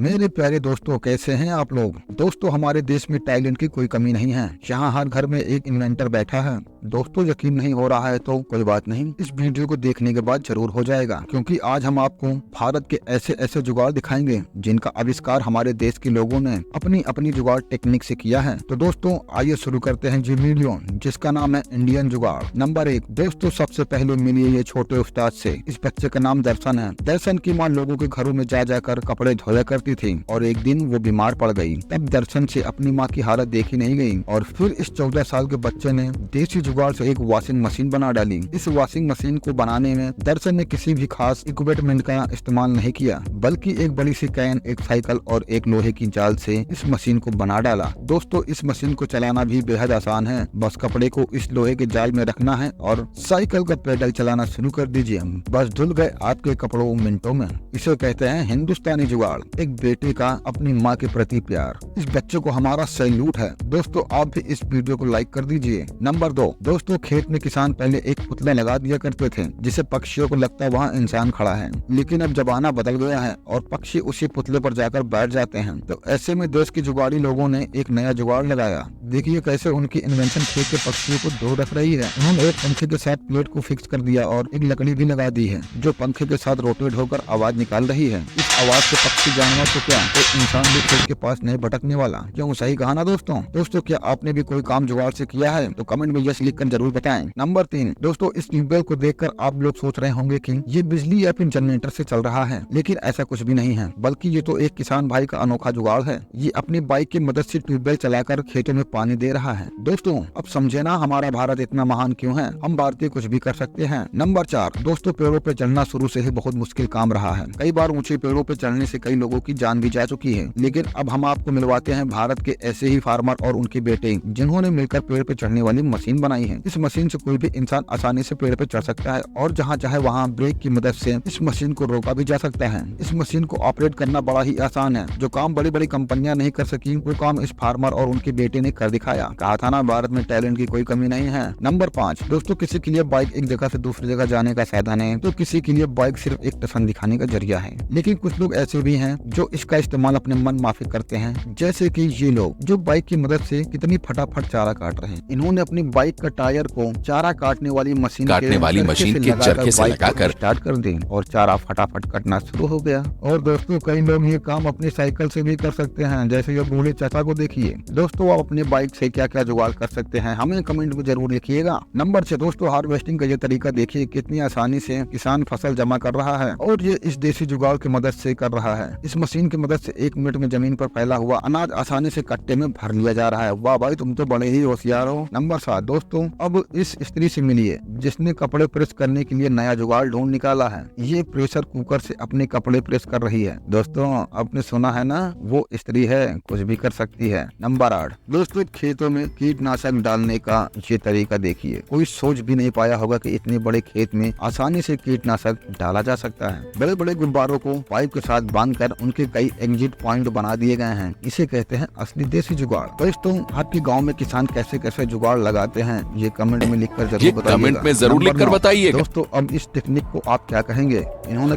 मेरे प्यारे दोस्तों, कैसे हैं आप लोग। दोस्तों, हमारे देश में टैलेंट की कोई कमी नहीं है। यहाँ हर घर में एक इन्वेंटर बैठा है। दोस्तों, यकीन नहीं हो रहा है तो कोई बात नहीं, इस वीडियो को देखने के बाद जरूर हो जाएगा, क्योंकि आज हम आपको भारत के ऐसे ऐसे जुगाड़ दिखाएंगे जिनका आविष्कार हमारे देश के लोगों ने अपनी अपनी जुगाड़ टेक्निक से किया है। तो दोस्तों, आइए शुरू करते हैं जी वीडियो, जिसका नाम है इंडियन जुगाड़। नंबर 1। दोस्तों, सबसे पहले मिलिए ये छोटे उस्ताद से। इस बच्चे का नाम दर्शन है। दर्शन की माँ लोगों के घरों में जा जाकर कपड़े धोया करती थी और एक दिन वो बीमार पड़ गई। तब दर्शन से अपनी माँ की हालत देखी नहीं गई और फिर इस 14 साल के बच्चे ने देसी जुगाड़ से एक वॉशिंग मशीन बना डाली। इस वॉशिंग मशीन को बनाने में दर्शन ने किसी भी खास इक्विपमेंट का इस्तेमाल नहीं किया, बल्कि एक बड़ी सी कैन, एक साइकिल और एक लोहे की जाल से इस मशीन को बना डाला। दोस्तों, इस मशीन को चलाना भी बेहद आसान है। बस कपड़े को इस लोहे के जाल में रखना है और साइकिल का पेडल चलाना शुरू कर दीजिए। बस धुल गए आपके कपड़ों मिनटों में। इसे कहते हैं हिंदुस्तानी जुगाड़, एक बेटे का अपनी माँ के प्रति प्यार। इस बच्चे को हमारा सैल्यूट है। दोस्तों, आप भी इस वीडियो को लाइक कर दीजिए। नंबर 2। दोस्तों, खेत में किसान पहले एक पुतला लगा दिया करते थे, जिसे पक्षियों को लगता है वहाँ इंसान खड़ा है, लेकिन अब जमाना बदल गया है और पक्षी उसी पुतले पर जाकर बैठ जाते हैं। तो ऐसे में देश के जुगाड़ी लोगों ने एक नया जुगाड़ लगाया। देखिए कैसे उनकी इन्वेंशन खेत के पक्षियों को दूर रख रही है। उन्होंने एक पंखे के साथ प्लेट को फिक्स कर दिया और एक लकड़ी भी लगा दी है, जो पंखे के साथ रोटेट होकर आवाज निकाल रही है। इस आवाज से पक्षी, जानवर तो क्या, तो इंसान भी खेत के पास नहीं भटकने वाला। क्यों, सही कहा ना दोस्तों। दोस्तों, क्या आपने भी कोई काम जुगाड़ से किया है? तो कमेंट में यस लिखकर जरूर बताएं। नंबर 3। दोस्तों, इस ट्यूबवेल को देखकर आप लोग सोच रहे होंगे कि ये बिजली या फिर जनरेटर से चल रहा है, लेकिन ऐसा कुछ भी नहीं है, बल्कि ये तो एक किसान भाई का अनोखा जुगाड़ है। ये अपनी बाइक की मदद से ट्यूबवेल चलाकर खेतों में पानी दे रहा है। दोस्तों, अब समझे ना हमारा भारत इतना महान क्यों है। हम भारतीय कुछ भी कर सकते हैं। नंबर 4। दोस्तों, पेड़ों पे चढ़ना शुरू से ही बहुत मुश्किल काम रहा है। कई बार ऊंचे पेड़ों पे चढ़ने से कई लोगों की जान भी जा चुकी है, लेकिन अब हम आपको मिलवाते हैं भारत के ऐसे ही फार्मर और उनके बेटे, जिन्होंने मिलकर पेड़ पे चढ़ने वाली मशीन बनाई है। इस मशीन से कोई भी इंसान आसानी से पेड़ पे चढ़ सकता है और जहाँ चाहे वहाँ ब्रेक की मदद से इस मशीन को रोका भी जा सकता है। इस मशीन को ऑपरेट करना बड़ा ही आसान है। जो काम बड़ी बड़ी कंपनियां नहीं कर सकी, वो काम इस फार्मर और उनके बेटे ने कर दिखाया। कहा था ना, भारत में टैलेंट की कोई कमी नहीं है। नंबर 5। दोस्तों, किसी के लिए बाइक एक जगह से दूसरी जगह जाने का साधन है, तो किसी के लिए बाइक सिर्फ एक टसन दिखाने का जरिया है। लेकिन कुछ लोग ऐसे भी हैं जो इसका इस्तेमाल अपने मन माफिक करते हैं, जैसे कि ये लोग जो बाइक की मदद से कितनी फटाफट चारा काट रहे हैं। इन्होंने अपनी बाइक का टायर को चारा काटने वाली मशीन के चरखे से लगाकर स्टार्ट कर दी और चारा फटाफट कटना शुरू हो गया। और दोस्तों, कई लोग ये काम अपनी साइकिल से भी कर सकते हैं, जैसे ये बूढ़े चाचा को देखिए। दोस्तों, आप अपने बाइक से क्या क्या जुगाड़ कर सकते हैं, हमें कमेंट में जरूर लिखिएगा। नंबर 6। दोस्तों, हार्वेस्टिंग का ये तरीका देखिए, कितनी आसानी से किसान फसल जमा कर रहा है और ये इस देसी जुगाड़ की मदद से कर रहा है। इस मशीन की मदद से 1 मिनट में जमीन पर फैला हुआ अनाज आसानी से कट्टे में भर लिया जा रहा है। वाह भाई, तुम तो बड़े ही होशियार हो। नंबर 7। दोस्तों, अब इस स्त्री से मिलिए जिसने कपड़े प्रेस करने के लिए नया जुगाड़ ढूंढ निकाला है। ये प्रेशर कुकर से अपने कपड़े प्रेस कर रही है। दोस्तों, आपने सुना है ना, वो स्त्री है, कुछ भी कर सकती है। नंबर 8। दोस्तों, खेतों में कीटनाशक डालने का ये तरीका देखिए। कोई सोच भी नहीं पाया होगा कि इतने बड़े खेत में आसानी से कीटनाशक डाला जा सकता है। बड़े बड़े गुब्बारों को पाइप के साथ बांधकर उनके कई एग्जिट पॉइंट बना दिए गए हैं। इसे कहते हैं असली देसी जुगाड़। दोस्तों, आपके गाँव में किसान कैसे कैसे जुगाड़ लगाते हैं, ये कमेंट में लिखकर जरूर बताइए। दोस्तों, अब इस टेक्निक को आप क्या कहेंगे? इन्होंने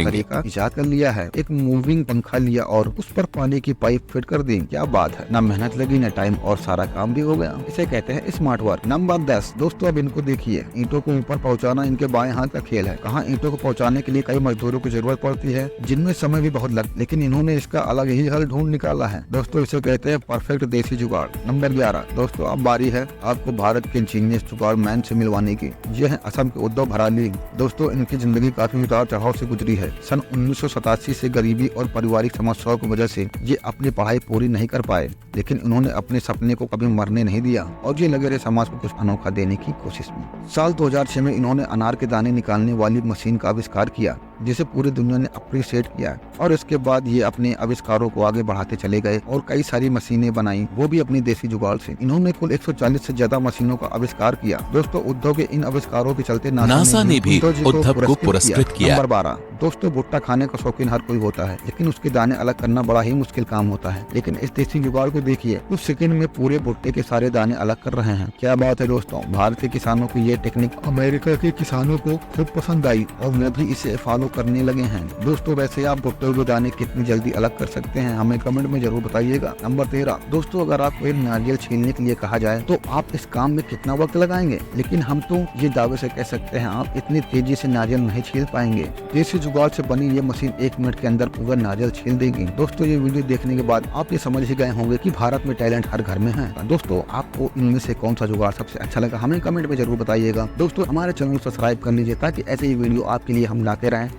तरीका इजाद कर लिया है। एक मूविंग पंखा लिया और उस पर पानी की पाइप फिट कर दी। क्या बात है, ना मेहनत लगी, ना टाइम, और सारा काम भी हो गया। इसे कहते हैं स्मार्ट वर्क। नंबर 10। दोस्तों, अब इनको देखिए, ईंटों को ऊपर पहुंचाना इनके बाएं हाथ का खेल है। कहाँ ईंटों को पहुंचाने के लिए कई मजदूरों की जरूरत पड़ती है, जिनमें समय भी बहुत लगता है, लेकिन इन्होंने इसका अलग ही हल ढूंढ निकाला है। दोस्तों, इसे कहते हैं परफेक्ट देसी जुगाड़। नंबर 11। दोस्तों, अब बारी है आपको भारत के इंजीनियर जुगाड़ मैन से मिलवाने की। ये है असम के उद्धव भराली। दोस्तों, इनकी जिंदगी काफी उतार चढ़ाव से गुजरी है। सन 1987 से गरीबी और पारिवारिक समस्याओं की वजह से ये अपनी पढ़ाई पूरी नहीं कर पाए, लेकिन उन्होंने अपने सपने को कभी मरने नहीं दिया और ये लगे रहे समाज को कुछ अनोखा देने की कोशिश में। साल 2006 में इन्होंने अनार के दाने निकालने वाली मशीन का आविष्कार किया, जिसे पूरी दुनिया ने अप्रिशिएट किया, और इसके बाद ये अपने आविष्कारों को आगे बढ़ाते चले गए और कई सारी मशीनें बनाई, वो भी अपनी देसी जुगाड़ से। इन्होंने कुल 140 से ज्यादा मशीनों का आविष्कार किया। दोस्तों, उद्धव के इन आविष्कारों के चलते नासा ने भी उद्धव को पुरस्कृत किया। नंबर 12। दोस्तों, भुट्टा खाने का शौकीन हर कोई होता है, लेकिन उसके दाने अलग करना बड़ा ही मुश्किल काम होता है। लेकिन इस देसी जुगाड़ को देखिए कुछ सेकंड में पूरे भुट्टे के सारे दाने अलग कर रहे हैं। क्या बात है दोस्तों, भारत के किसानों की ये टेक्निक अमेरिका के किसानों को खूब पसंद आई और वे भी इसे फॉलो करने लगे हैं। दोस्तों वैसे आप भुट्टे हुए दाने कितनी जल्दी अलग कर सकते हैं, हमें कमेंट में जरूर बताइएगा। नंबर 13 दोस्तों, अगर आपको एक नारियल छीलने के लिए कहा जाए तो आप इस काम में कितना वक्त लगाएंगे? लेकिन हम तो ये दावे से कह सकते हैं आप इतनी तेजी से नारियल नहीं छील पाएंगे। देसी जुगाड़ से बनी ये मशीन 1 मिनट के अंदर पूरा नारियल छील देगी। दोस्तों ये वीडियो देखने के बाद आप ये समझ ही गए होंगे कि भारत में टैलेंट हर घर में है। दोस्तों आपको इनमें से कौन सा जुगाड़ सबसे अच्छा लगा, हमें कमेंट में जरूर बताइएगा। दोस्तों हमारे चैनल को सब्सक्राइब कर लीजिए ताकि ऐसे ही वीडियो आपके लिए हम लाते रहें।